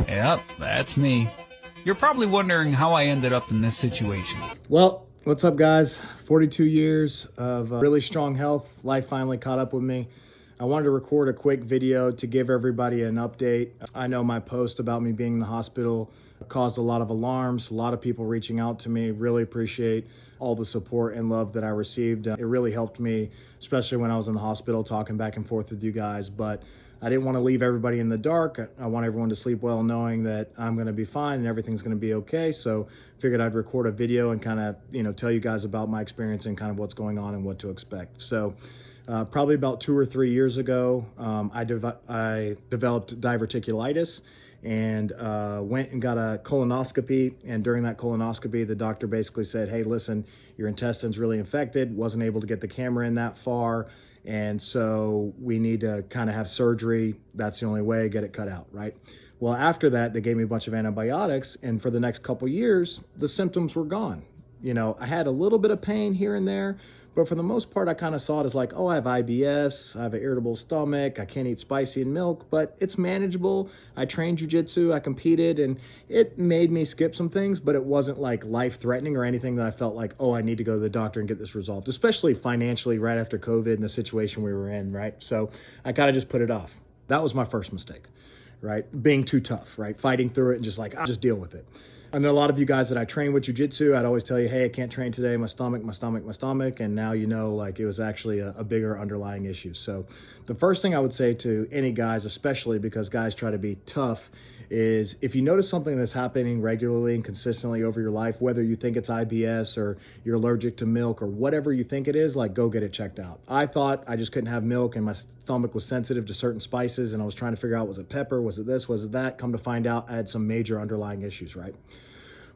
Yep, that's me. You're probably wondering how I ended up in this situation. Well, what's up, guys? 42 years of really strong health. Life finally caught up with me. I wanted to record a quick video to give everybody an update. I know my post about me being in the hospital caused a lot of alarms, a lot of people reaching out to me. Really appreciate all the support and love that I received. It really helped me, especially when I was in the hospital, talking back and forth with you guys. But I didn't want to leave everybody in the dark. I want everyone to sleep well knowing that I'm going to be fine and everything's going to be okay. So figured I'd record a video and kind of, tell you guys about my experience and kind of what's going on and what to expect. So probably about 2 or 3 years ago, I developed diverticulitis and went and got a colonoscopy. And during that colonoscopy, the doctor basically said, hey, listen, your intestine's really infected, wasn't able to get the camera in that far. And so we need to kind of have surgery. That's the only way, get it cut out, right? Well, after that, they gave me a bunch of antibiotics. And for the next couple years, the symptoms were gone. I had a little bit of pain here and there, but for the most part, I kind of saw it as like, oh, I have IBS, I have an irritable stomach, I can't eat spicy and milk, but it's manageable. I trained jiu-jitsu, I competed, and it made me skip some things, but it wasn't like life-threatening or anything that I felt like, oh, I need to go to the doctor and get this resolved, especially financially right after COVID and the situation we were in, right? So I kind of just put it off. That was my first mistake, right? Being too tough, right? Fighting through it and just like, I'll just deal with it. I know a lot of you guys that I train with jiu-jitsu, I'd always tell you, hey, I can't train today, my stomach. And now like it was actually a bigger underlying issue. So the first thing I would say to any guys, especially because guys try to be tough, is if you notice something that's happening regularly and consistently over your life, whether you think it's IBS or you're allergic to milk or whatever you think it is, like go get it checked out. I thought I just couldn't have milk and my stomach was sensitive to certain spices and I was trying to figure out, was it pepper? Was it this? Was it that? Come to find out, I had some major underlying issues, right?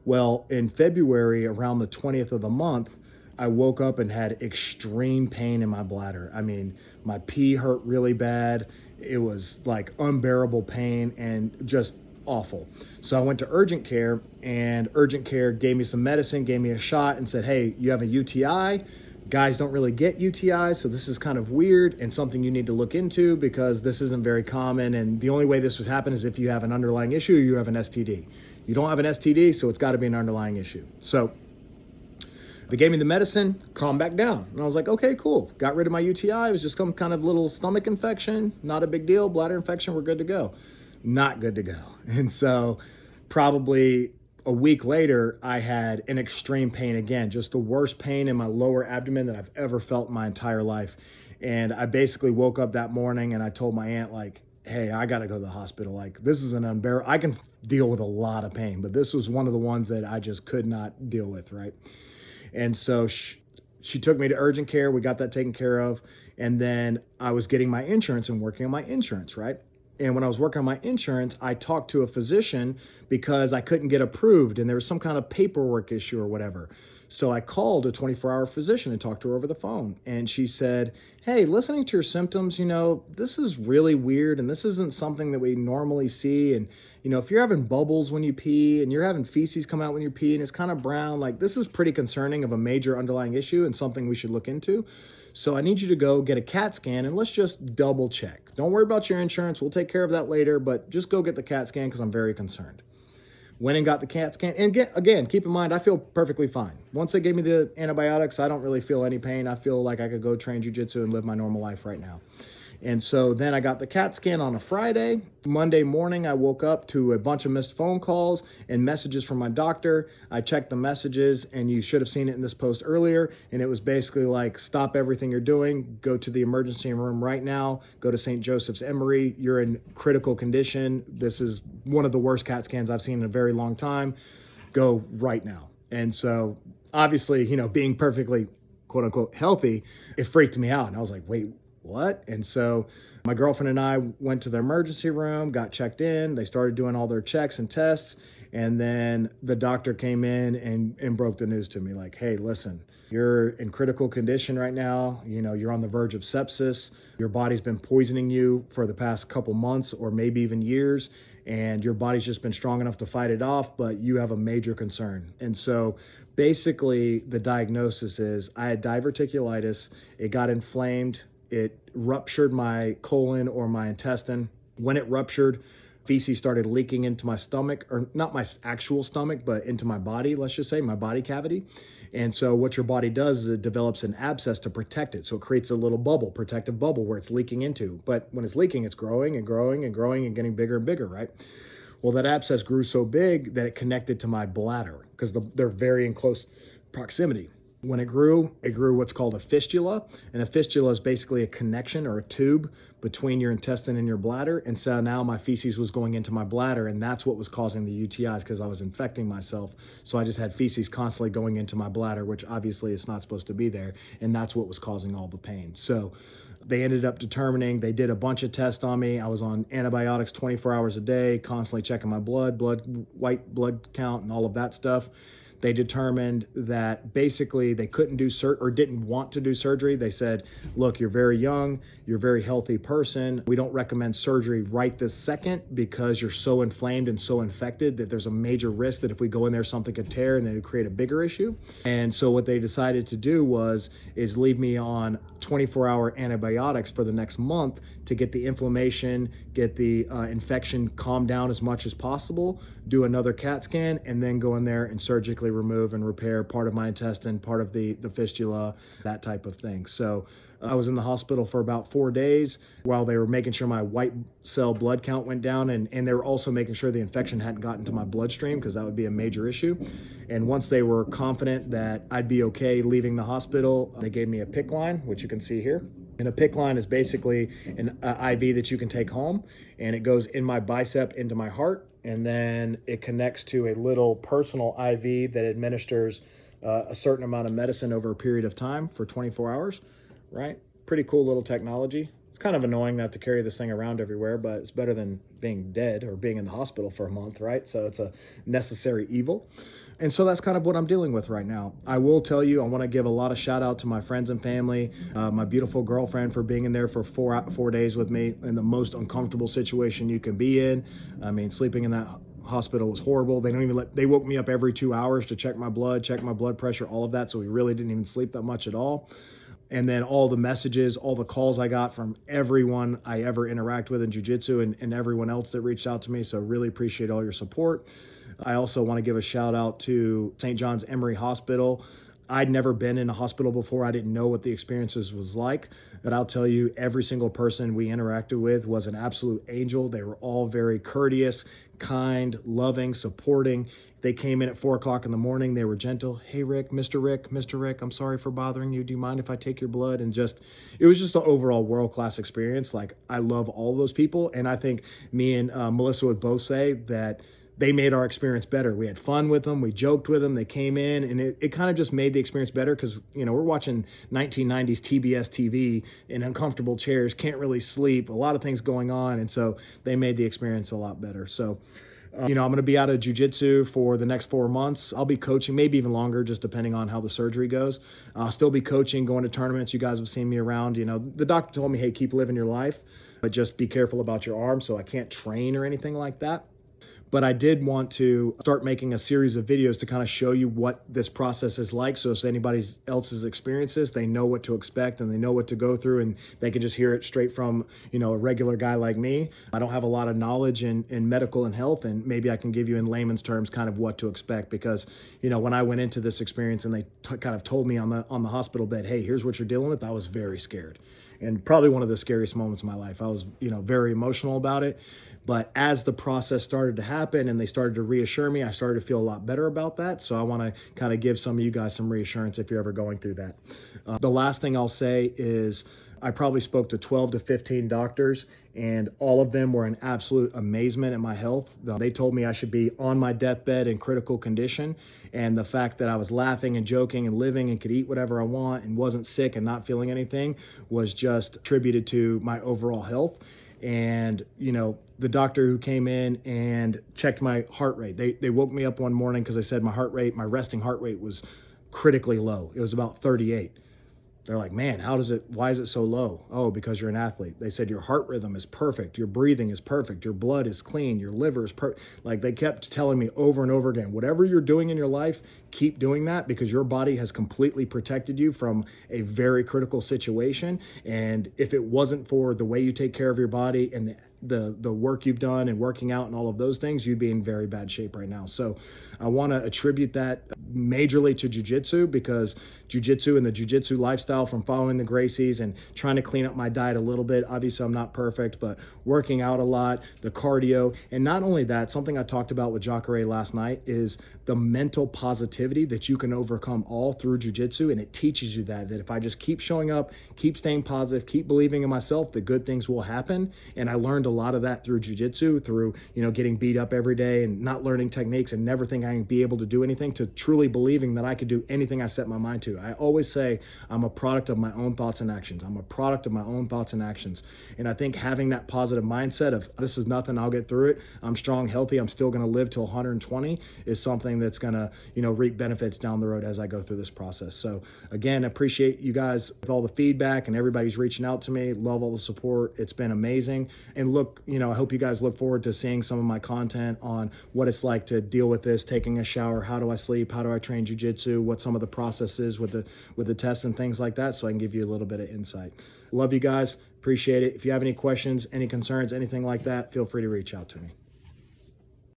Well, in February, around the 20th of the month, I woke up and had extreme pain in my bladder. I mean, my pee hurt really bad. It was like unbearable pain and just awful. So I went to urgent care, and urgent care gave me some medicine, gave me a shot and said, hey, you have a UTI. Guys don't really get UTIs, so this is kind of weird and something you need to look into because this isn't very common. And the only way this would happen is if you have an underlying issue or you have an STD. You don't have an STD, so it's got to be an underlying issue. So they gave me the medicine, calmed back down. And I was like, okay, cool. Got rid of my UTI. It was just some kind of little stomach infection. Not a big deal. Bladder infection, we're good to go. Not good to go. And so probably a week later, I had an extreme pain again, just the worst pain in my lower abdomen that I've ever felt in my entire life. And I basically woke up that morning and I told my aunt, like, hey, I got to go to the hospital. Like, this is an unbearable, I can deal with a lot of pain, but this was one of the ones that I just could not deal with, right? And so she took me to urgent care. We got that taken care of. And then I was getting my insurance and working on my insurance, right? And when I was working on my insurance, I talked to a physician because I couldn't get approved and there was some kind of paperwork issue or whatever. So I called a 24-hour physician and talked to her over the phone. And she said, hey, listening to your symptoms, this is really weird. And this isn't something that we normally see. And, if you're having bubbles when you pee and you're having feces come out when you pee and it's kind of brown, like this is pretty concerning of a major underlying issue and something we should look into. So I need you to go get a CAT scan and let's just double check. Don't worry about your insurance. We'll take care of that later, but just go get the CAT scan because I'm very concerned. Went and got the CAT scan. And again, keep in mind, I feel perfectly fine. Once they gave me the antibiotics, I don't really feel any pain. I feel like I could go train jiu-jitsu and live my normal life right now. And so then I got the CAT scan on a Friday. Monday morning, I woke up to a bunch of missed phone calls and messages from my doctor. I checked the messages, and you should have seen it in this post earlier. And it was basically like, stop everything you're doing. Go to the emergency room right now. Go to St. Joseph's Emory. You're in critical condition. This is one of the worst CAT scans I've seen in a very long time. Go right now. And so obviously, being perfectly quote unquote healthy, it freaked me out. And I was like, wait, what? And so my girlfriend and I went to the emergency room, got checked in. They started doing all their checks and tests. And then the doctor came in and broke the news to me like, hey, listen, you're in critical condition right now. You're on the verge of sepsis. Your body's been poisoning you for the past couple months or maybe even years. And your body's just been strong enough to fight it off, but you have a major concern. And so basically the diagnosis is I had diverticulitis. It got inflamed. It ruptured my colon or my intestine. When it ruptured, feces started leaking into my stomach, or not my actual stomach, but into my body, let's just say, my body cavity. And so what your body does is it develops an abscess to protect it. So it creates a little bubble, protective bubble where it's leaking into. But when it's leaking, it's growing and growing and growing and getting bigger and bigger, right? Well, that abscess grew so big that it connected to my bladder because they're very in close proximity. When it grew what's called a fistula. And a fistula is basically a connection or a tube between your intestine and your bladder. And so now my feces was going into my bladder, and that's what was causing the UTIs because I was infecting myself. So I just had feces constantly going into my bladder, which obviously is not supposed to be there. And that's what was causing all the pain. So they ended up determining, they did a bunch of tests on me. I was on antibiotics 24 hours a day, constantly checking my white blood count and all of that stuff. They determined that basically they couldn't do or didn't want to do surgery. They said, look, you're very young, you're a very healthy person. We don't recommend surgery right this second because you're so inflamed and so infected that there's a major risk that if we go in there, something could tear and then it would create a bigger issue. And so what they decided to do is leave me on 24-hour antibiotics for the next month to get the inflammation, get the infection calmed down as much as possible, do another CAT scan, and then go in there and surgically remove and repair part of my intestine, part of the fistula, that type of thing. So I was in the hospital for about 4 days while they were making sure my white cell blood count went down, and they were also making sure the infection hadn't gotten to my bloodstream because that would be a major issue. And once they were confident that I'd be okay leaving the hospital, they gave me a PICC line, which you can see here. And a PICC line is basically an IV that you can take home, and it goes in my bicep into my heart, and then it connects to a little personal IV that administers a certain amount of medicine over a period of time for 24 hours, right? Pretty cool little technology. It's kind of annoying not to carry this thing around everywhere, but it's better than being dead or being in the hospital for a month, right? So it's a necessary evil. And so that's kind of what I'm dealing with right now. I will tell you, I want to give a lot of shout out to my friends and family, my beautiful girlfriend for being in there for 4 days with me in the most uncomfortable situation you can be in. I mean, sleeping in that hospital was horrible. They woke me up every 2 hours to check my blood pressure, all of that. So we really didn't even sleep that much at all. And then all the messages, all the calls I got from everyone I ever interact with in jiu-jitsu and everyone else that reached out to me. So really appreciate all your support. I also want to give a shout out to St. John's Emory Hospital. I'd never been in a hospital before. I didn't know what the experiences was like. But I'll tell you, every single person we interacted with was an absolute angel. They were all very courteous, kind, loving, supporting. They came in at 4 o'clock in the morning. They were gentle. Hey, Rick, Mr. Rick, I'm sorry for bothering you. Do you mind if I take your blood? And it was just an overall world-class experience. Like, I love all those people. And I think me and Melissa would both say that they made our experience better. We had fun with them. We joked with them. They came in, and it kind of just made the experience better because, we're watching 1990s TBS TV in uncomfortable chairs, can't really sleep, a lot of things going on. And so they made the experience a lot better. So, I'm going to be out of jiu-jitsu for the next 4 months. I'll be coaching, maybe even longer, just depending on how the surgery goes. I'll still be coaching, going to tournaments. You guys have seen me around. The doctor told me, hey, keep living your life, but just be careful about your arm. So I can't train or anything like that. But I did want to start making a series of videos to kind of show you what this process is like. So if anybody else's experiences, they know what to expect and they know what to go through, and they can just hear it straight from, a regular guy like me. I don't have a lot of knowledge in medical and health, and maybe I can give you in layman's terms kind of what to expect because, when I went into this experience and they kind of told me on the hospital bed, hey, here's what you're dealing with, I was very scared. And probably one of the scariest moments of my life. I was, very emotional about it. But as the process started to happen and they started to reassure me, I started to feel a lot better about that. So I want to kind of give some of you guys some reassurance if you're ever going through that. The last thing I'll say is I probably spoke to 12 to 15 doctors, and all of them were in absolute amazement at my health. They told me I should be on my deathbed in critical condition. And the fact that I was laughing and joking and living and could eat whatever I want and wasn't sick and not feeling anything was just attributed to my overall health. And, the doctor who came in and checked my heart rate, they woke me up one morning because they said my resting heart rate was critically low. It was about 38. They're like, man, why is it so low? Oh, because you're an athlete. They said your heart rhythm is perfect. Your breathing is perfect. Your blood is clean. Your liver is perfect. Like, they kept telling me over and over again, whatever you're doing in your life, keep doing that because your body has completely protected you from a very critical situation. And if it wasn't for the way you take care of your body and the the work you've done and working out and all of those things, you'd be in very bad shape right now. So I want to attribute that majorly to jiu-jitsu, because jiu-jitsu and the jiu-jitsu lifestyle from following the Gracies and trying to clean up my diet a little bit. Obviously, I'm not perfect, but working out a lot, the cardio, and not only that, something I talked about with Jacare last night is the mental positivity that you can overcome all through jiu-jitsu, and it teaches you that if I just keep showing up, keep staying positive, keep believing in myself, the good things will happen. And I learned a lot of that through jiu-jitsu, through, getting beat up every day and not learning techniques and never thinking I can be able to do anything, to truly believing that I could do anything I set my mind to. I always say I'm a product of my own thoughts and actions. I'm a product of my own thoughts and actions. And I think having that positive mindset of this is nothing, I'll get through it, I'm strong, healthy, I'm still going to live till 120 is something that's going to, reap benefits down the road as I go through this process. So again, I appreciate you guys with all the feedback and everybody's reaching out to me. Love all the support. It's been amazing. And look, I hope you guys look forward to seeing some of my content on what it's like to deal with this, taking a shower, how do I sleep, how do I train jiu-jitsu, what some of the process is with the tests and things like that, so I can give you a little bit of insight. Love you guys. Appreciate it. If you have any questions, any concerns, anything like that, feel free to reach out to me.